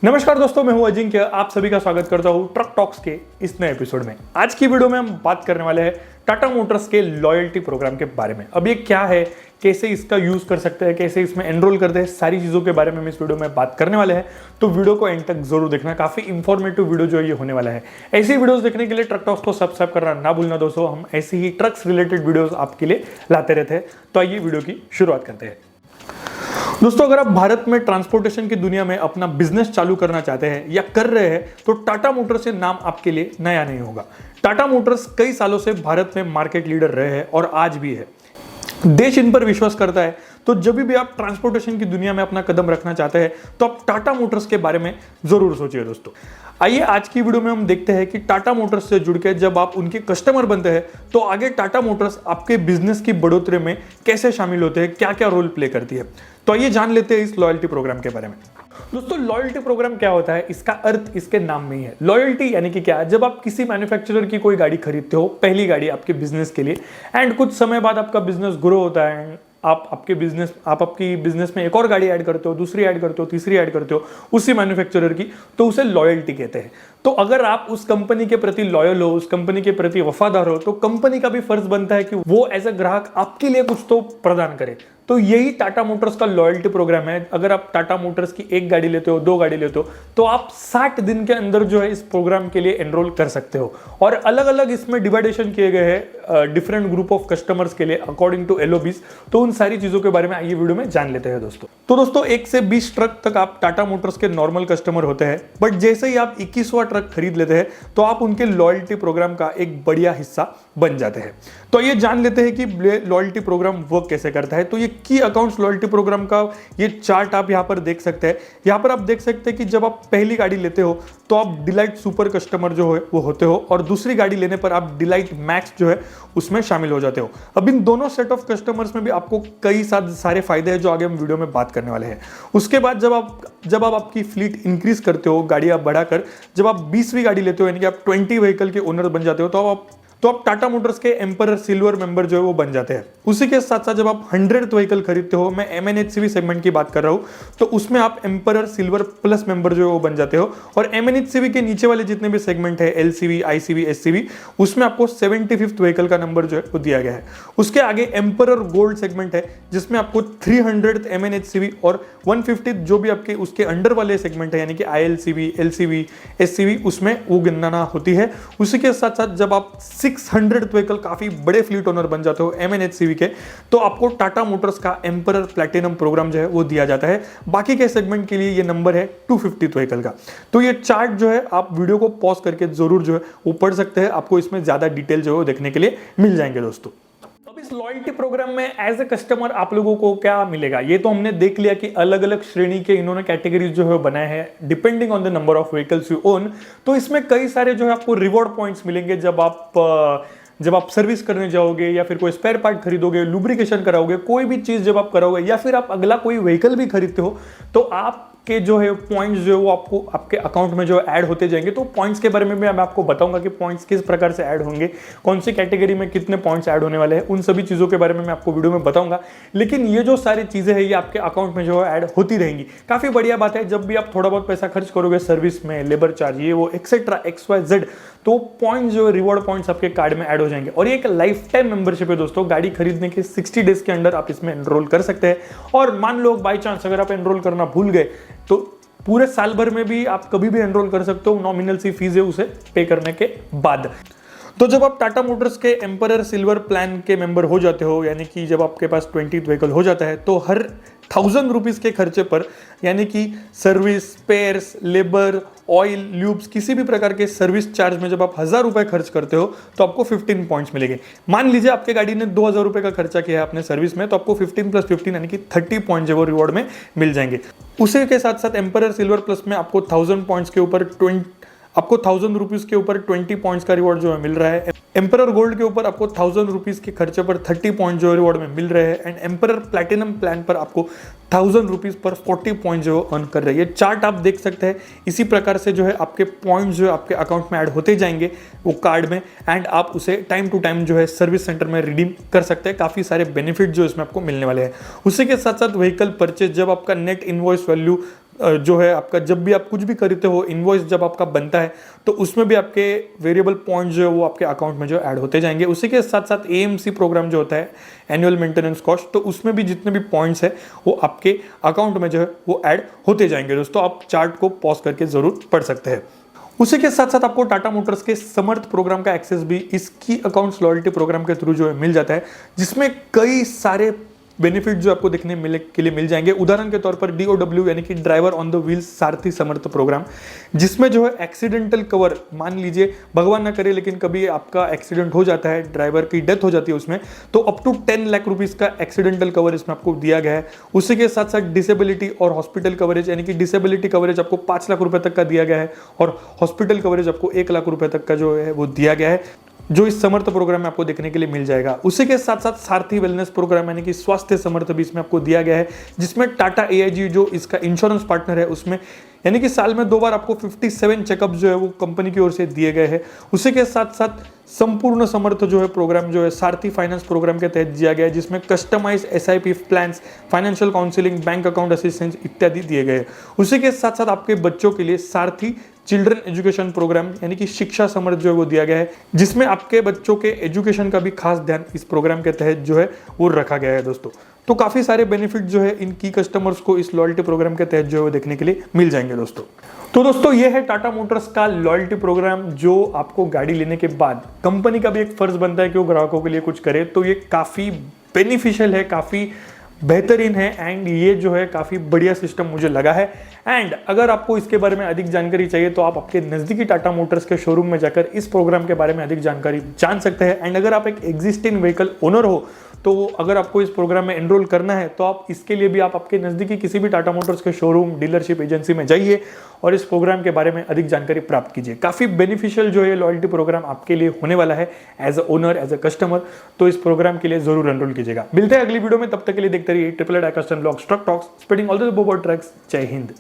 नमस्कार दोस्तों, मैं हूं अजिंक्य। आप सभी का स्वागत करता हूं ट्रक टॉक्स के इस नए एपिसोड में। आज की वीडियो में हम बात करने वाले हैं टाटा मोटर्स के लॉयल्टी प्रोग्राम के बारे में। अब ये क्या है, कैसे इसका यूज कर सकते हैं, कैसे इसमें एनरोल करते हैं, सारी चीजों के बारे में हम इस वीडियो में बात करने वाले हैं। तो वीडियो को एंड तक जरूर देखना, काफी इंफॉर्मेटिव वीडियो जो ये होने वाला है। ऐसी वीडियोस देखने के लिए ट्रक टॉक्स को सब्सक्राइब करना ना भूलना दोस्तों। हम ऐसी ही ट्रक्स रिलेटेड वीडियोस आपके लिए लाते रहते हैं। तो आइए वीडियो की शुरुआत करते हैं। दोस्तों, अगर आप भारत में ट्रांसपोर्टेशन की दुनिया में अपना बिजनेस चालू करना चाहते हैं या कर रहे हैं तो टाटा मोटर्स से नाम आपके लिए नया नहीं होगा। टाटा मोटर्स कई सालों से भारत में मार्केट लीडर रहे हैं और आज भी है। देश इन पर विश्वास करता है। तो जब भी आप ट्रांसपोर्टेशन की दुनिया में अपना कदम रखना चाहते हैं तो आप टाटा मोटर्स के बारे में जरूर सोचिए दोस्तों। आइए आज की वीडियो में हम देखते हैं कि टाटा मोटर्स से जुड़ के जब आप उनके कस्टमर बनते हैं तो आगे टाटा मोटर्स आपके बिजनेस की बढ़ोतरी में कैसे शामिल होते हैं, क्या क्या रोल प्ले करती है। तो आइए जान लेते हैं इस लॉयल्टी प्रोग्राम के बारे में। दोस्तों, लॉयल्टी प्रोग्राम क्या होता है, इसका अर्थ इसके नाम में ही है। लॉयल्टी यानी कि क्या, जब आप किसी मैन्युफैक्चरर की कोई गाड़ी खरीदते हो, पहली गाड़ी आपके बिजनेस के लिए, एंड कुछ समय बाद आपका बिजनेस ग्रो होता है, आप आपकी बिजनेस में एक और गाड़ी ऐड करते हो, दूसरी ऐड करते हो, तीसरी ऐड करते हो उसी मैन्युफैक्चरर की, तो उसे लॉयल्टी कहते हैं। तो अगर आप उस कंपनी के प्रति लॉयल हो, उस कंपनी के प्रति वफादार हो, तो कंपनी का भी फर्ज बनता है कि वो एज अ ग्राहक आपके लिए कुछ तो प्रदान करे। तो यही टाटा मोटर्स का लॉयल्टी प्रोग्राम है। अगर आप टाटा मोटर्स की एक गाड़ी लेते हो, दो गाड़ी लेते हो, तो आप 60 दिन के अंदर जो है इस प्रोग्राम के लिए एनरोल कर सकते हो। और अलग अलग इसमें डिवाइडेशन किए गए हैं डिफरेंट ग्रुप ऑफ कस्टमर्स के लिए अकॉर्डिंग टू एलओबीज। तो उन सारी चीजों के बारे में आइए वीडियो में जान लेते हैं दोस्तों। तो दोस्तों, 1 से 20 ट्रक तक आप टाटा मोटर्स के नॉर्मल कस्टमर होते हैं, बट जैसे ही आप 21वां ट्रक खरीद लेते हैं तो आप उनके लॉयल्टी प्रोग्राम का एक बढ़िया हिस्सा बन जाते हैं। तो ये जान लेते हैं कि लॉयल्टी प्रोग्राम वर्क कैसे करता है। तो ये की अकाउंट्स लॉयल्टी प्रोग्राम का ये चार्ट आप यहाँ पर देख सकते हैं। यहाँ पर आप देख सकते हैं कि जब आप पहली गाड़ी लेते हो तो आप डिलाइट सुपर कस्टमर जो है वो होते हो, और दूसरी गाड़ी लेने पर आप डिलाइट मैक्स जो है उसमें शामिल हो जाते हो। अब इन दोनों सेट ऑफ कस्टमर्स में भी आपको कई सारे फायदे हैं जो आगे हम वीडियो में बात करने वाले हैं। उसके बाद जब आप आपकी फ्लीट इंक्रीज करते हो, गाड़ियां बढ़ाकर, जब आप 20वीं गाड़ी लेते हो यानी कि आप 20 व्हीकल के ओनर बन जाते हो, तो आप टाटा मोटर्स के एम्परर सिल्वर मेंबर जो है वो बन जाते हैं। उसी के साथ साथ जब आप 100th व्हीकल खरीदते हो, मैं MNHCV सेगमेंट की बात कर रहा हूं, तो उसमें आप एम्परर सिल्वर प्लस मेंबर जो है वो बन जाते हो। और MNHCV के नीचे वाले जितने भी सेगमेंट है, LCV, ICV, SCV, उसमें आपको 75th व्हीकल का नंबर जो है वो दिया गया है। उसके आगे एम्परर गोल्ड सेगमेंट है जिसमें आपको 300th MNHCV और 150th जो भी आपके उसके अंडर वाले सेगमेंट है यानी कि ILCV, LCV, SCV, उसमें वो गणना होती है। उसी के साथ साथ जब आप 600th व्हीकल, काफी बड़े फ्लीट ओनर बन जाते हो MNHCV के, तो आपको टाटा मोटर्स का एम्परर प्लैटिनम प्रोग्राम जो है वो दिया जाता है। बाकी के सेगमेंट के लिए ये नंबर है 250th व्हीकल का। तो ये चार्ट जो है आप वीडियो को पॉज करके जरूर जो है वो पढ़ सकते हैं, आपको इसमें ज्यादा डिटेल जो है देखने के लिए मिल जाएंगे दोस्तों। अब इस लॉयल्टी प्रोग्राम में एज ए कस्टमर आप लोगों को क्या मिलेगा, ये तो हमने देख लिया कि अलग अलग श्रेणी के इन्होंने कैटेगरीज जो है बनाए हैं depending on the number of vehicles you own. तो इसमें कई सारे जो है आपको रिवॉर्ड पॉइंट्स मिलेंगे जब आप सर्विस करने जाओगे या फिर कोई स्पेयर पार्ट खरीदोगे, लुब्रिकेशन कराओगे, कोई भी चीज जब आप कराओगे या फिर आप अगला कोई व्हीकल भी खरीदते हो, तो आपके जो है पॉइंट्स जो है वो आपको आपके अकाउंट में जो ऐड होते जाएंगे। तो पॉइंट्स के बारे में मैं आपको बताऊंगा कि पॉइंट्स किस प्रकार से ऐड होंगे, कौन सी कैटेगरी में कितने पॉइंट्स ऐड होने वाले हैं, उन सभी चीजों के बारे में मैं आपको वीडियो में बताऊंगा। लेकिन ये जो सारी चीजें हैं ये आपके अकाउंट में जो है ऐड होती रहेंगी। काफी बढ़िया बात है। जब भी आप थोड़ा बहुत पैसा खर्च करोगे सर्विस में, लेबर चार्ज, ये वो एक्सेट्रा XYZ, तो पॉइंट्स जो रिवॉर्ड पॉइंट्स आपके कार्ड में ऐड हो जाएंगे। और ये एक लाइफ टाइम मेंबरशिप है दोस्तों। गाड़ी खरीदने के 60 डेज के अंदर आप इसमें एनरोल कर सकते हैं। और मान लो बाई चांस अगर आप एनरोल करना भूल गए तो पूरे साल भर में भी आप कभी भी एनरोल कर सकते हो। नॉमिनल सी फीस है उसे पे करने के बाद। तो जब आप टाटा मोटर्स के एम्परर सिल्वर प्लान के मेंबर हो जाते हो, यानी कि जब आपके पास 20th व्हीकल हो जाता है, तो हर 1000 रुपीज के खर्चे पर, यानी कि service, spheres, labour, oil, lubes, किसी भी प्रकार के सर्विस चार्ज में जब आप 1000 रुपए खर्च करते हो तो आपको 15 पॉइंट्स मिलेंगे। मान लीजिए आपके गाड़ी ने 2000 रुपए का खर्चा किया है अपने सर्विस में, तो आपको 15 + 15 यानी कि 30 पॉइंट जो वो रिवॉर्ड में मिल जाएंगे। उसी के साथ साथ एम्परर सिल्वर प्लस में आपको 1000 पॉइंट्स के ऊपर 1000 रुपीज के ऊपर 20 पॉइंट्स का रिवॉर्ड जो है मिल रहा है। एम्परर गोल्ड के ऊपर आपको 1000 रुपीज के खर्चे पर 30 पॉइंट जो रिवॉर्ड में मिल रहे हैं। एंड एम्परर प्लैटिनम प्लान पर आपको 1000 रुपीज पर 40 पॉइंट जो अर्न कर रहे हैं। ये चार्ट आप देख सकते हैं। इसी प्रकार से जो है आपके पॉइंट्स जो है आपके अकाउंट में ऐड होते जाएंगे वो कार्ड में, एंड आप उसे टाइम टू टाइम जो है सर्विस सेंटर में रिडीम कर सकते हैं। काफी सारे बेनिफिट जो इसमें आपको मिलने वाले हैं। उसी के साथ साथ व्हीकल परचेज, जब आपका नेट इनवॉइस वैल्यू जो है आपका, जब भी आप कुछ भी खरीदते हो, इनवॉइस जब आपका बनता है तो उसमें भी आपके वेरिएबल पॉइंट जो है वो आपके अकाउंट में जो ऐड होते जाएंगे। उसी के साथ साथ एएमसी प्रोग्राम जो होता है, एनुअल मेंटेनेंस कॉस्ट, तो उसमें भी जितने भी पॉइंट्स है वो आपके अकाउंट में जो है वो ऐड होते जाएंगे। दोस्तों आप चार्ट को पॉज करके जरूर पढ़ सकते हैं। उसी के साथ साथ आपको टाटा मोटर्स के समर्थ प्रोग्राम का एक्सेस भी इस की अकाउंट्स लॉयल्टी प्रोग्राम के थ्रू जो है मिल जाता है, जिसमें कई सारे बेनिफिट जो आपको देखने मिले के लिए मिल जाएंगे। उदाहरण के तौर पर DOW यानी कि driver on the wheels Sarathi Samarth programme, जिसमें जो है एक्सीडेंटल कवर, मान लीजिए भगवान ना करे लेकिन कभी आपका एक्सीडेंट हो जाता है, ड्राइवर की डेथ हो जाती है उसमें, तो अप टू 10 लाख रुपीस का एक्सीडेंटल कवर इसमें आपको दिया गया है। उसी के साथ साथ डिसेबिलिटी और हॉस्पिटल कवरेज, यानी कि डिसेबिलिटी कवरेज आपको 5 लाख रुपए तक का दिया गया है और हॉस्पिटल कवरेज आपको 1 लाख रुपए तक का जो है वो दिया गया है, जो इस समर्थ प्रोग्राम में आपको देखने के लिए मिल जाएगा। उसी के साथ साथ सारथी वेलनेस प्रोग्राम यानी कि स्वास्थ्य समर्थ भी इसमें आपको दिया गया है, जिसमें टाटा AIG जो इसका इंश्योरेंस पार्टनर है उसमें, यानी कि साल में 2 बार आपको 57 चेकअप जो है वो कंपनी की ओर से दिए गए हैं। उसी के साथ साथ संपूर्ण समर्थ जो है प्रोग्राम जो है सारथी फाइनेंस प्रोग्राम के तहत दिया गया है, जिसमें customize SIP plans, financial counselling, bank account assistance इत्यादि दिए गए हैं। उसी के साथ साथ आपके बच्चों के लिए सारथी चिल्ड्रन एजुकेशन प्रोग्राम यानी कि शिक्षा समर्थ जो है वो दिया गया है, जिसमें आपके बच्चों के एजुकेशन का भी खास ध्यान इस प्रोग्राम के तहत जो है वो रखा गया है। दोस्तों तो काफी सारे बेनिफिट जो है इन की कस्टमर्स को इस लॉयल्टी प्रोग्राम के तहत जो है वो देखने के लिए मिल जाएंगे। दोस्तों ये है टाटा मोटर्स का लॉयल्टी प्रोग्राम, जो आपको गाड़ी लेने के बाद कंपनी का भी एक फर्ज बनता है कि वो ग्राहकों के लिए कुछ करे। तो ये काफी बेनिफिशियल है, काफी बेहतरीन है एंड ये जो है काफ़ी बढ़िया सिस्टम मुझे लगा है। एंड अगर आपको इसके बारे में अधिक जानकारी चाहिए तो आप आपके नज़दीकी टाटा मोटर्स के शोरूम में जाकर इस प्रोग्राम के बारे में अधिक जानकारी जान सकते हैं। एंड अगर आप एक एग्जिस्टिंग व्हीकल ओनर हो तो अगर आपको इस प्रोग्राम में एनरोल करना है तो आप इसके लिए भी आप आपके नज़दीकी किसी भी टाटा मोटर्स के शोरूम, डीलरशिप एजेंसी में जाइए और इस प्रोग्राम के बारे में अधिक जानकारी प्राप्त कीजिए। काफ़ी बेनिफिशियल जो है लॉयल्टी प्रोग्राम आपके लिए होने वाला है as a owner, as a customer. तो इस प्रोग्राम के लिए जरूर एनरोल कीजिएगा। मिलते हैं अगली वीडियो में, तब तक के लिए देखते रहिए triple ad custom blogs, truck talks, spreading all the about trucks. जय हिंद।